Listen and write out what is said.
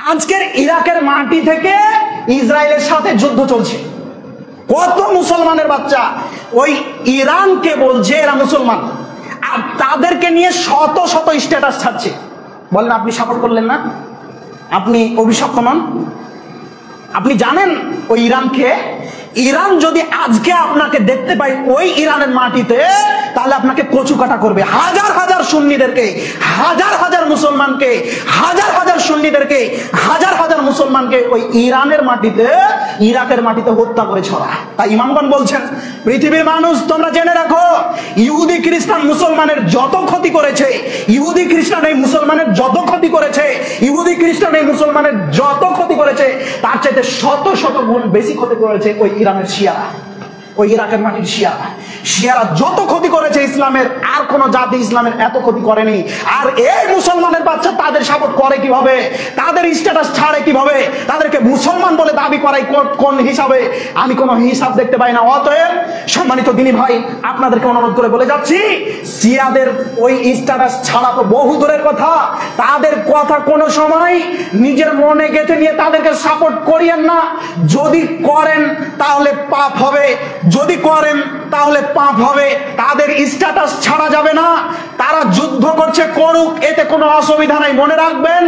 আজকের ইরাকের মাটি থেকে ইসরায়েলের সাথে যুদ্ধ চলছে। কত মুসলমানের বাচ্চা ওই ইরানকে বলছে এরা মুসলমান, আর তাদেরকে নিয়ে শত শত স্ট্যাটাস ছাড়ছে। বলেন আপনি সাপোর্ট করলেন না? আপনি অভিশপ্ত নন? আপনি জানেন ওই ইরানকে? ইরান যদি আজকে আপনাকে দেখতে পাই ওই ইরানের মাটিতে, তাহলে আপনাকে কচু কাটা করবে। হাজার হাজার সুন্নিদেরকে, হাজার হাজার মুসলমানকে, হাজার হাজার সুন্নিদেরকে, হাজার হাজার মুসলমানকে ওই ইরানের মাটিতে, ইরাকের মাটিতে হত্যা করে ছড়া। তাই ইমামগণ বলছেন, পৃথিবীর মানুষ তোমরা জেনে রাখো, ইহুদি খ্রিস্টান মুসলমানের যত ক্ষতি করেছে, ইহুদি খ্রিস্টান এই মুসলমানের যত ক্ষতি করেছে, ইহুদি খ্রিস্টান এই মুসলমানের যত ক্ষতি করেছে, তার চাইতে শত শত গুণ বেশি ক্ষতি করেছে ওই ইরানের শিয়ারা, ওই ইরাকের মাটির শিয়ারা। শিয়ারা যত ক্ষতি করেছে ইসলামের, আর কোন জাতি ইসলামের এত ক্ষতি করেনি। আর এই মুসলমানের বাচ্চা তাদের সাপোর্ট করে কিভাবে, তাদের স্ট্যাটাস ছাড়ে কিভাবে, তাদেরকে মুসলমান বলে দাবি করাই কোন হিসাবে? আমি কোন হিসাব দেখতে পাই না। অতএব সম্মানিত দিনী ভাই, আপনাদেরকে অনুরোধ করে বলে যাচ্ছি, শিয়াদের ওই স্ট্যাটাস ছাড়া তো বহু দূরের কথা, তাদের কথা কোনো সময় নিজের মনে গেঁথে নিয়ে তাদেরকে সাপোর্ট করিয়েন না। যদি করেন তাহলে পাপ হবে, যদি করেন তাহলে পাপ হবে। তাদের স্ট্যাটাস ছাড়া যাবে না। তারা যুদ্ধ করছে, করুক, এতে কোনো অসুবিধা নাই। মনে রাখবেন,